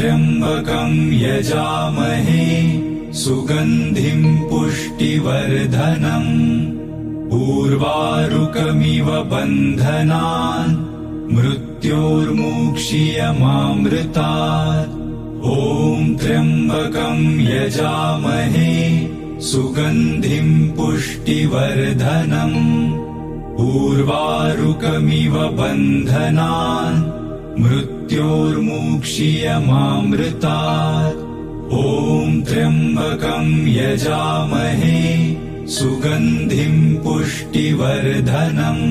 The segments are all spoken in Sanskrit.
त्र्यम्बकं यजामहे सुगन्धिं पुष्टिवर्धनम् उर्वारुकमिव बन्धनान् मृत्योर्मुक्षीयमामृतात्। ॐ त्र्यम्बकं यजामहे सुगन्धिं पुष्टिवर्धनम् उर्वारुकमिव बन्धनान् मृत्योर्मुक्षीयमामृतात्। ॐ त्र्यम्बकं यजामहे सुगन्धिं पुष्टिवर्धनम्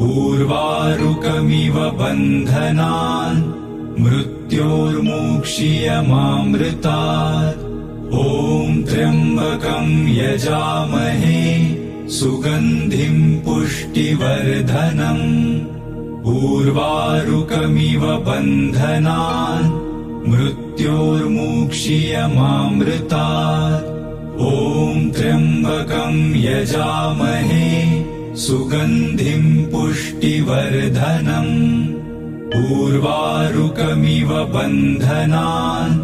उर्वारुकमिव बन्धनान् मृत्योर्मुक्षीयमामृतात्। ॐ त्र्यम्बकं यजामहे सुगन्धिं पुष्टिवर्धनम् उर्वारुकमिव बन्धनान् मृत्योर्मुक्षीयमामृतात्। ॐ त्र्यम्बकं यजामहे सुगन्धिं पुष्टिवर्धनम् उर्वारुकमिव बन्धनान्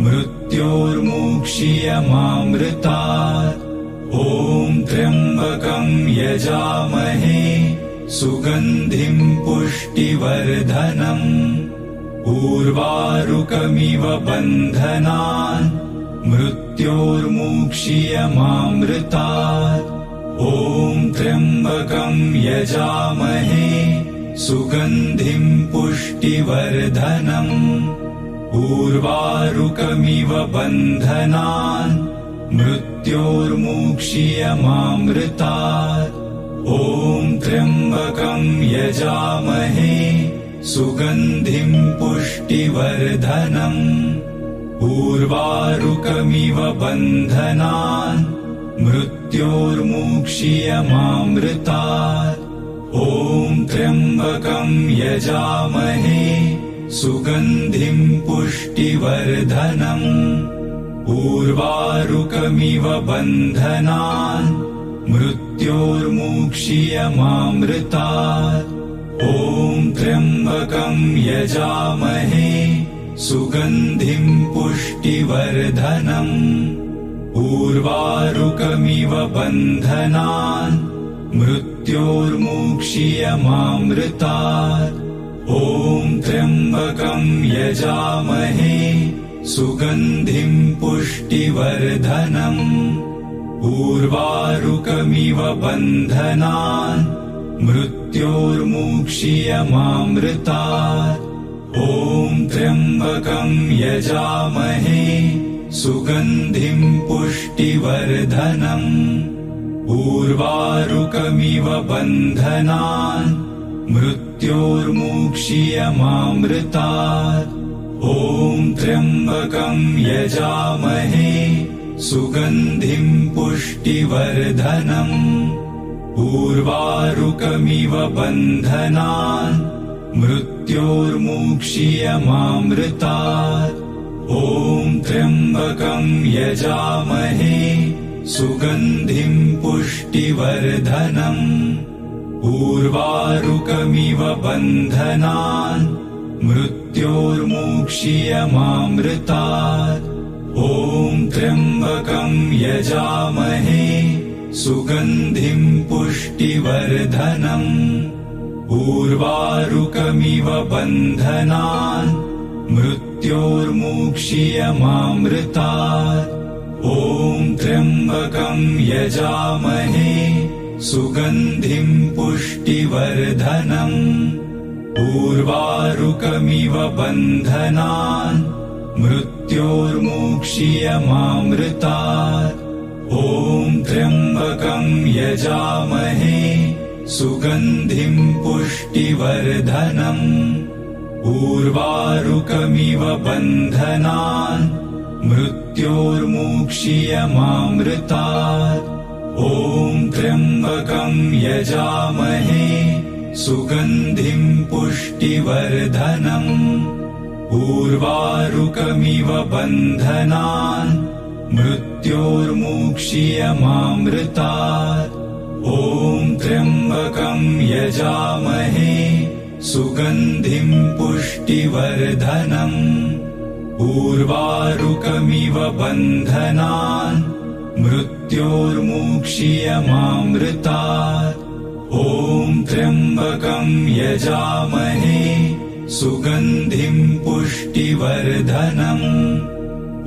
मृत्योर्मुक्षीयमामृतात्। ॐ त्र्यम्बकं यजामहे सुगन्धिं पुष्टिवर्धनम् उर्वारुकमिव बन्धनान् मृत्योर्मुक्षीयमामृतात्। ॐ त्र्यम्बकं यजामहे सुगन्धिं पुष्टिवर्धनम् उर्वारुकमिव बन्धनान् मृत्योर्मुक्षीयमामृतात्। ॐ त्र्यम्बकं यजामहे सुगन्धिं पुष्टिवर्धनम् उर्वारुकमिव बन्धनान् मृत्योर्मुक्षीयमामृतात्। ॐ त्र्यम्बकं यजामहे सुगन्धिं पुष्टिवर्धनम् उर्वारुकमिव बन्धनान् मृत्योर्मुक्षीयमामृतात्। ॐ त्र्यम्बकं यजामहे सुगन्धिं पुष्टिवर्धनम् उर्वारुकमिव बन्धनान् मृत्योर्मुक्षीयमामृतात्। ॐ त्र्यम्बकं यजामहे सुगन्धिं पुष्टिवर्धनम् उर्वारुकमिव बन्धनान् मृत्योर्मुक्षीयमामृतात्। ॐ त्र्यम्बकं यजामहे सुगन्धिं पुष्टिवर्धनम् उर्वारुकमिव बन्धनान् मृत्योर्मुक्षीयमामृतात्। ॐ त्र्यम्बकं यजामहे सुगन्धिं पुष्टिवर्धनम् उर्वारुकमिव बन्धनान् मृत्योर्मुक्षीयमामृतात्। ॐ त्र्यम्बकं यजामहे सुगन्धिं पुष्टिवर्धनम् उर्वारुकमिव बन्धनान् मृत्योर्मुक्षीयमामृतात्। ॐ त्र्यम्बकं यजामहे सुगन्धिं पुष्टिवर्धनम् उर्वारुकमिव बन्धनान् मृत्योर्मुक्षीयमामृतात्। ॐ त्र्यम्बकं यजामहे सुगन्धिं पुष्टिवर्धनम् उर्वारुकमिव बन्धनान् मृत्योर्मुक्षीयमामृतात्। ॐ त्र्यम्बकं यजामहे सुगन्धिं पुष्टिवर्धनम् उर्वारुकमिव बन्धनान् मृत्योर्मुक्षीयमामृतात्। ॐ त्र्यम्बकं यजामहे सुगन्धिं पुष्टिवर्धनम् उर्वारुकमिव बन्धनान् मृत्योर्मुक्षीयमामृतात्। ॐ त्र्यम्बकं यजामहे सुगन्धिं पुष्टिवर्धनम् उर्वारुकमिव बन्धनान् मृत्योर्मुक्षीयमामृतात्। ॐ त्र्यम्बकं यजामहे सुगन्धिं पुष्टिवर्धनम्।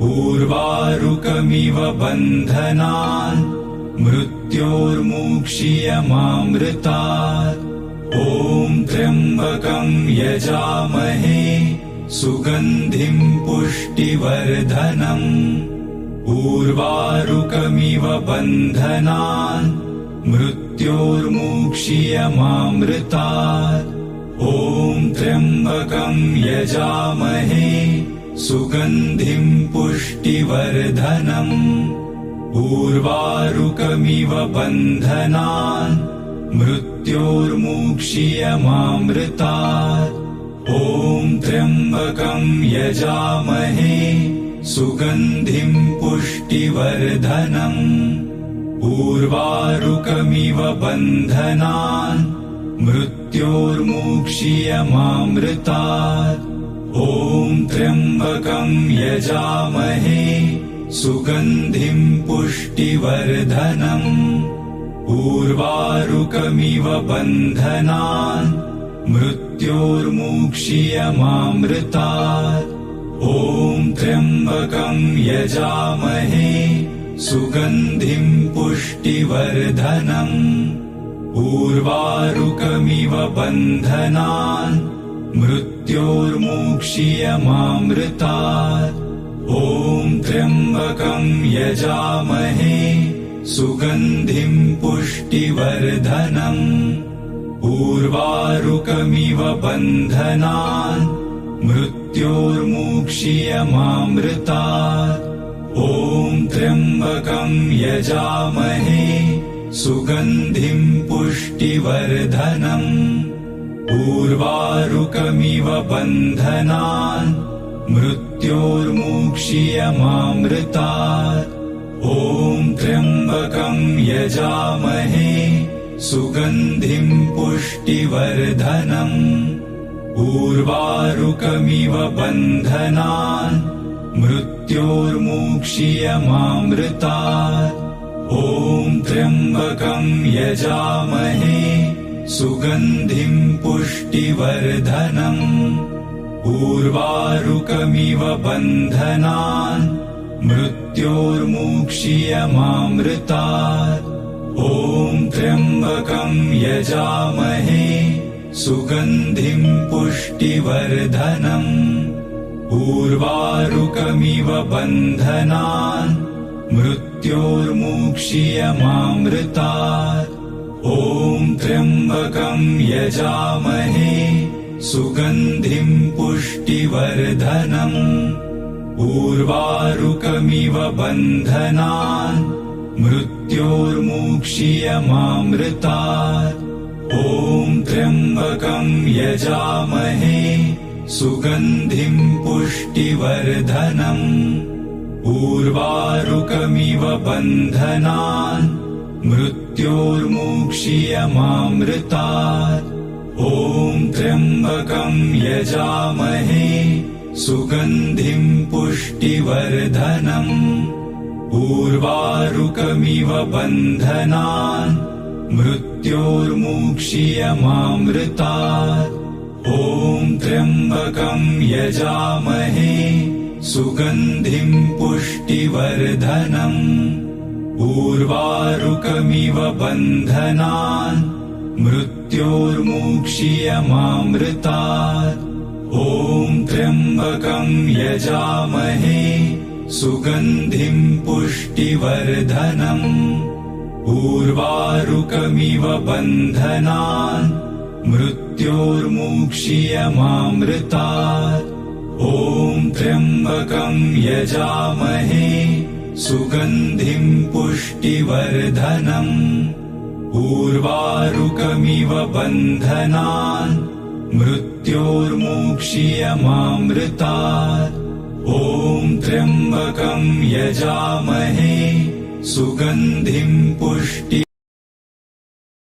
उर्वारुकमिव बन्धनान् मृत्योर्मुक्षीयमामृतात्। ॐ त्र्यम्बकं यजामहे सुगन्धिं पुष्टिवर्धनम्। उर्वारुकमिव बन्धनान् मृत्योर्मुक्षीयमामृतात्। ॐ त्र्यम्बकं यजामहे सुगन्धिं पुष्टिवर्धनम्। उर्वारुकमिव बन्धनान् मृत्योर्मुक्षीयमामृतात्। ॐ त्र्यम्बकं यजामहे सुगन्धिं पुष्टिवर्धनम्। उर्वारुकमिव बन्धनान् मृत्योर्मुक्षीयमामृतात्। ॐ त्र्यम्बकं यजामहे सुगन्धिं पुष्टिवर्धनम्। उर्वारुकमिव बन्धनान् मृत्योर्मुक्षीयमामृतात्। ॐ त्र्यम्बकं यजामहे सुगन्धिं पुष्टिवर्धनम्। उर्वारुकमिव बन्धनान् मृत्योर्मुक्षीयमामृतात्। ॐ त्र्यम्बकं यजामहे सुगन्धिं पुष्टिवर्धनम्। उर्वारुकमिव बन्धनान् मृत्योर्मुक्षीयमामृतात्। ॐ त्र्यम्बकं यजामहे सुगन्धिं पुष्टिवर्धनम्। उर्वारुकमिव बन्धनान् मृत्योर्मुक्षीयमामृतात्। ॐ त्र्यम्बकं यजामहे सुगन्धिं पुष्टिवर्धनम्। उर्वारुकमिव बन्धनान् मृत्योर्मुक्षीयमामृतात्। ॐ त्र्यम्बकं यजामहे सुगन्धिं पुष्टिवर्धनम्। उर्वारुकमिव बन्धनान् मृत्योर्मुक्षीयमामृतात्। ॐ त्र्यम्बकं यजामहे सुगन्धिं पुष्टिवर्धनम्। उर्वारुकमिव बन्धनान् मृत्योर्मुक्षीयमामृतात्। ॐ त्र्यम्बकं यजामहे सुगन्धिं पुष्टिवर्धनम्। उर्वारुकमिव बन्धनान् मृत्योर्मुक्षीयमामृतात्। ॐ त्र्यम्बकं यजामहे सुगन्धिं पुष्टिवर्धनम्। उर्वारुकमिव बन्धनान् मृत्योर्मुक्षीयमामृतात्। ॐ त्र्यम्बकं यजामहे सुगन्धिं पुष्टिवर्धनम्। उर्वारुकमिव बन्धनान् मृत्योर्मुक्षीयमामृतात्। ॐ त्र्यम्बकं यजामहे सुगन्धिं पुष्टिवर्धनम्। उर्वारुकमिव बन्धनान् मृत्योर्मुक्षीयमामृतात्। ॐ त्र्यम्बकं यजामहे सुगन्धिं पुष्टिवर्धनम्। उर्वारुकमिव बन्धनान् मृत्योर्मुक्षीयमामृतात्। ॐ त्र्यम्बकं यजामहे सुगन्धिं पुष्टिवर्धनम्। उर्वारुकमिव बन्धनान् मृत्योर्मुक्षीयमामृतात्। ॐ त्र्यम्बकं यजामहे सुगन्धिं पुष्टि